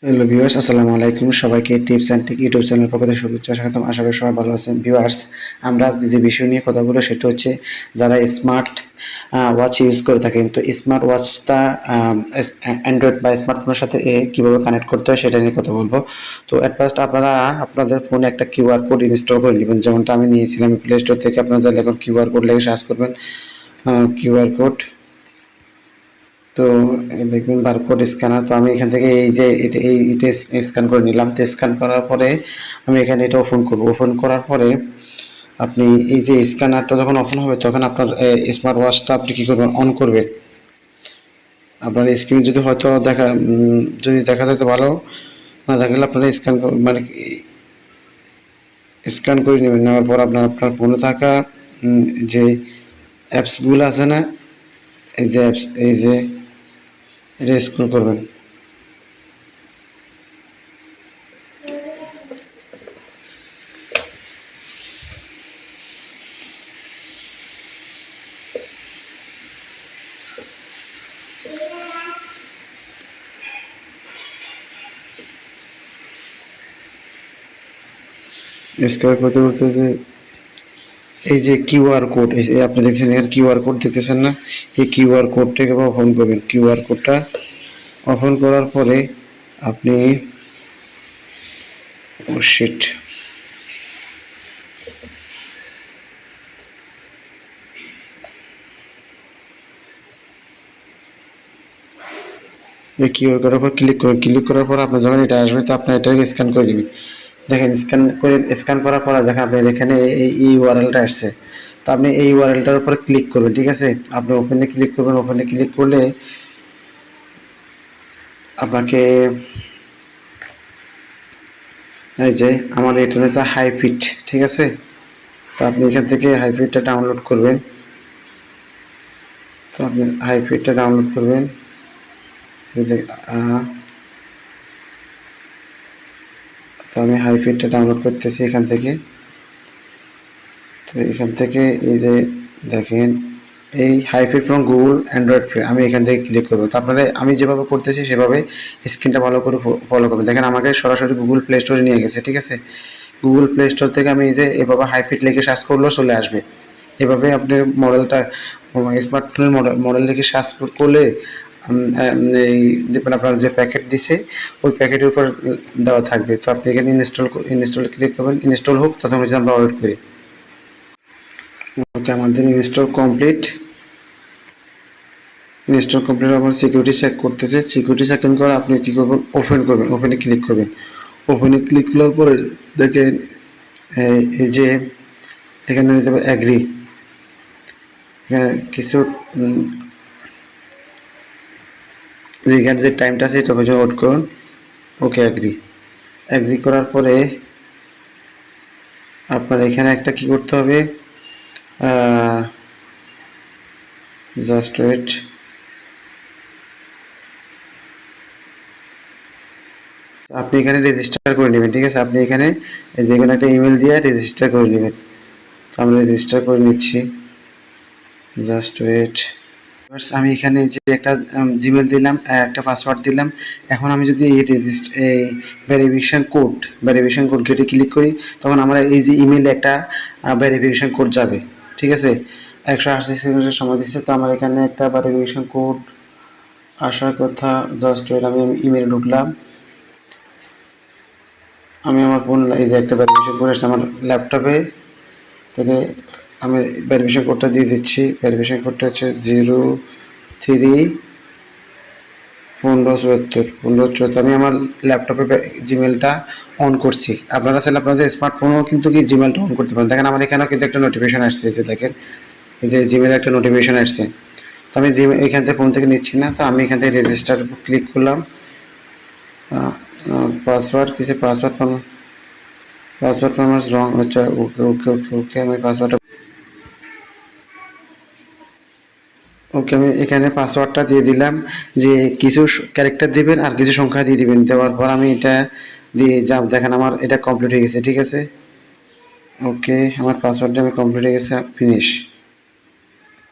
Hello viewers, আসসালামু আলাইকুম। সবাইকে tips and take YouTube channel পক্ষ থেকে শুভেচ্ছা স্বাগতম। আশা করি সবাই ভালো আছেন। ভিউয়ার্স, আমরা আজকে যে বিষয় নিয়ে কথা বলবো সেটা হচ্ছে যারা স্মার্ট ওয়াচ ইউজ করে থাকেন, তো স্মার্ট ওয়াচটা অ্যান্ড্রয়েড বা স্মার্টফোনের সাথে কীভাবে কানেক্ট করতে হয় সেটা নিয়ে কথা বলবো। তো অ্যাট ফার্স্ট আপনারা আপনাদের ফোনে একটা কিউআর কোড ইনস্টল করে নেবেন, যেমনটা আমি নিয়েছিলাম প্লে স্টোর থেকে। আপনারা চাইলে এখন কিউআর কোড লিখে সার্চ করবেন, কিউআর কোড। তো এই দেখুন বারকোড স্ক্যানার। তো আমি এখান থেকে এই যে এটা স্ক্যান করে নিলাম। তো স্ক্যান করার পরে আমি এখানে এটা ওপেন করব। ওপেন করার পরে আপনি এই যে স্ক্যানারটা যখন ওপেন হবে তখন আপনার স্মার্ট ওয়াচটা আপনি কী করবেন, অন করবেন। আপনার স্ক্রিন যদি হয়তো যদি দেখা যায় তো ভালো, না দেখালে আপনারা স্ক্যান মানে স্ক্যান করে নেবেন। নেওয়ার পর আপনার ফোনে থাকা যে অ্যাপসগুলো আছে না, এই যে অ্যাপস, এই যে এটা স্ক্রল করবেন। স্ক্যান করতে করতে যে এই যে কিউআর কোড, এই যে আপনি দেখছেন এর কিউআর কোড দেখতেছেন না, এই কিউআর কোডটাকে ওপেন করবেন। কিউআর কোডটা ওপেন করার পরে আপনি শিট এই কিউআর কোডের উপর ক্লিক করুন। ক্লিক করার পর আপনার যখন এটা আসবে তো আপনি এটাকে স্ক্যান করে নেবেন। দেখেন স্ক্যান করার পরে দেখেন আপনার এখানে এই ইউআরএলটা আসছে। তো আপনি এই ইউআরএলটার উপর ক্লিক করবেন, ঠিক আছে। আপনি ওপেনে ক্লিক করবেন। ওপেনে ক্লিক করলে আপনাকে এই যে আমার এটা হচ্ছে হাইফিট, ঠিক আছে। তো আপনি এখান থেকে হাইফিটটা ডাউনলোড করবেন। তো আপনি হাইফিটটা ডাউনলোড করবেন। তো আমি হাইফিটটা ডাউনলোড করতেছি এখান থেকে। তো এখান থেকে এই যে দেখেন এই হাইফিট ফ্রম গুগল অ্যান্ড্রয়েড ফ্রি, আমি এখান থেকে ক্লিক করবো। তো আপনারা আমি যেভাবে করতেছি সেভাবে স্ক্রিনটা ভালো করে ফলো করবেন। দেখেন আমাকে সরাসরি গুগল প্লে স্টোরে নিয়ে গেছে, ঠিক আছে। গুগল প্লে স্টোর থেকে আমি এই যে এভাবে হাইফিট লিখে সার্চ করলেও চলে আসবে। এভাবে আপনি মডেলটা স্মার্টফোনের মডেল লিখে সার্চ করলে এই যে আপনার যে প্যাকেট দিছে ওই প্যাকেটের উপর দেওয়া থাকবে। তো আপনি এখানে ইনস্টল ক্লিক করবেন। ইনস্টল হোক তখন আমরা ওয়েট করি। ওকে, আমাদের ইনস্টল কমপ্লিট। আবার সিকিউরিটি চেক করতেছে। সিকিউরিটি চেক করে আপনি কী করবেন, ওপেন করবেন। ওপেনে ক্লিক করবেন। ওপেনে ক্লিক করার পরে দেখেন এই যে এখানে হয়ে যাবে অ্যাগ্রি। এখানে কিছু এখানে যে টাইমটা আছে এটা হচ্ছে ওয়েট করুন। ওকে, অ্যাগ্রি করার পরে আপনার এখানে একটা কি করতে হবে, জাস্ট ওয়েট। আপনি এখানে রেজিস্টার করে নেবেন, ঠিক আছে। আপনি এখানে যে কোনো একটা ইমেল দিয়ে রেজিস্টার করে নেবেন। তো আমি রেজিস্টার করে নিচ্ছি, জাস্ট ওয়েট। আমি এখানে যে একটা জিমেল দিলাম, একটা পাসওয়ার্ড দিলাম। এখন আমি যদি এই ভেরিফিকেশন কোড গেটে ক্লিক করি তখন আমরা এই যে ইমেলে একটা ভেরিফিকেশন কোড যাবে, ঠিক আছে। 180 সেকেন্ডের সময় দিচ্ছে। তো আমার এখানে একটা ভেরিফিকেশন কোড আসার কথা, জাস্ট ওয়েট। আমি ইমেলে ঢুকলাম। আমি আমার ফোন এই যে একটা ভেরিফিকেশন কোড এসেছে আমার ল্যাপটপে থেকে। আমি ভেরিফিকেশন কোডটা দিয়ে দিচ্ছি। ভেরিফিকেশন কোডটা হচ্ছে 031574। আমি আমার ল্যাপটপে জিমেলটা অন করছি। আপনারা চাইলে আপনাদের স্মার্টফোনেও কিন্তু কি জিমেলটা অন করতে পারেন। দেখেন আমার এখানেও কিন্তু একটা নোটিফিকেশন আসছে, এই যে দেখেন এই যে জিমেলে একটা নোটিফিকেশন আসছে। তো আমি জিমেল এখান থেকে ফোন থেকে নিচ্ছি না। তো আমি এখান থেকে রেজিস্টার ক্লিক করলাম। পাসওয়ার্ড কিছু পাসওয়ার্ড আমার রং হচ্ছে। ওকে ওকে ওকে ওকে আমি পাসওয়ার্ডটা ওকে আমি এখানে পাসওয়ার্ডটা দিয়ে দিলাম। যে কিছু ক্যারেক্টার দিবেন আর কিছু সংখ্যা দিয়ে দিবেন। দেওয়ার পর আমি এটা দিয়ে দেখেন আমার এটা কমপ্লিট হয়ে গেছে, ঠিক আছে। ওকে, আমার পাসওয়ার্ডটা আমি কমপ্লিট হয়ে গেছে, ফিনিশ।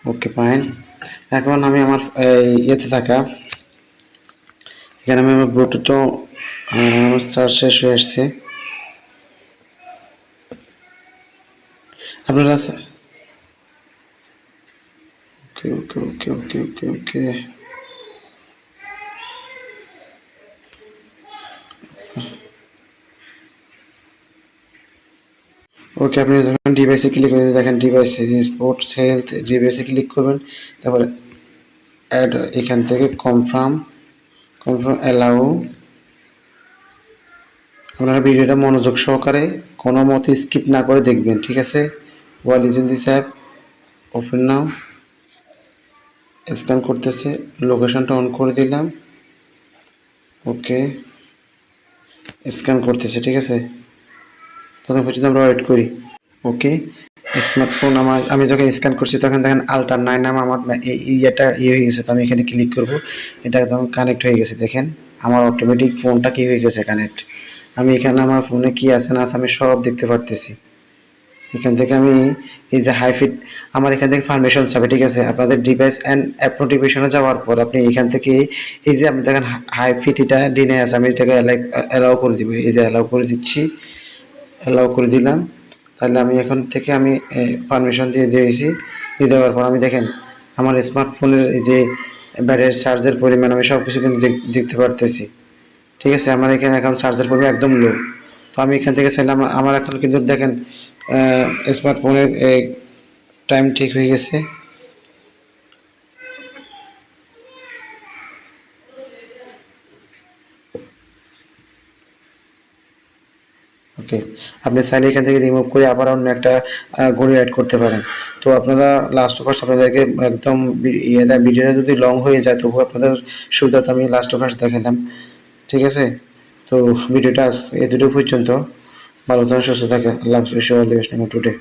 ওকে, ফাইন। এখন আমি আমার ইয়েতে থাকা এখানে আমি আমার ব্লুটুথও আমার চার্জ শেষ হয়ে আসছে। আপনারা ওকে ওকে ওকে ওকে ওকে ওকে ওকে, আপনি যখন ডিভাইসে ক্লিক করে দেখেন ডিভাইসে স্পোর্টস হেলথ ডিভাইসে ক্লিক করবেন, তারপরে অ্যাড এখান থেকে কনফার্ম কনফার্ম অ্যালাউ। আপনারা ভিডিওটা মনোযোগ সহকারে কোনো মতে স্কিপ না করে দেখবেন, ঠিক আছে? ওয়াল is in this app, open now. Scan করতেছে, লোকেশনটা অন করে দিলাম। ওকে, স্ক্যান করতেছে, ঠিক আছে? তখন পর্যন্ত আমরা ওয়েট করি। ওকে, স্মার্টফোন আমি যখন স্ক্যান করছি তখন দেখেন আল্ট্রা 9 নাম আমার ইয়েটা হয়ে গেছে। তো আমি এখানে ক্লিক করব, এটা একদম কানেক্ট হয়ে গেছে। দেখেন আমার অটোমেটিক ফোনটা কি হয়ে গেছে কানেক্ট। আমি এখানে আমার ফোনে কি আছে না আছে আমি সব দেখতে পারতেছি। এখান থেকে আমি এই যে হাইফিট আমার এখান থেকে পারমিশন চাবে, ঠিক আছে? আপনাদের ডিভাইস অ্যান্ড অ্যাপ নোটিফিকেশনে যাওয়ার পর আপনি এখান থেকে এই যে আপনি দেখেন হাইফিট এটা ডিনে আছে, আমি এটাকে অ্যালাউ করে দিব। এই যে অ্যালাউ করে দিচ্ছি, অ্যালাউ করে দিলাম। তাহলে আমি এখন থেকে আমি পারমিশন দিয়ে দিয়েছি। দিয়ে দেওয়ার পর আমি দেখেন আমার স্মার্টফোনের এই যে ব্যাটারি চার্জের পরিমাণ আমি সব কিছু কিন্তু দেখতে পারতেছি, ঠিক আছে? আমার এখানে এখন চার্জের পরিমাণ একদম লো। তো আমি এখান থেকে চাইলাম আমার এখন কিন্তু দেখেন স্মার্টফোনের টাইম ঠিক হয়ে গেছে। ওকে, আপনি চাইলে এখান থেকে রিমুভ করে আবার অন্য একটা ঘড়ি অ্যাড করতে পারেন। তো আপনারা লাস্ট ফার্স্ট আপনাদেরকে একদম ভিডিওটা যদি লং হয়ে যায় তবুও আপনাদের সুবিধাতে আমি লাস্ট ফার্স্ট দেখালাম, ঠিক আছে? তো ভিডিওটা এতটুকু পর্যন্ত। ভালো থাকেন, সুস্থ থাকেন। আল্লাহ হাফেজ, টুডে।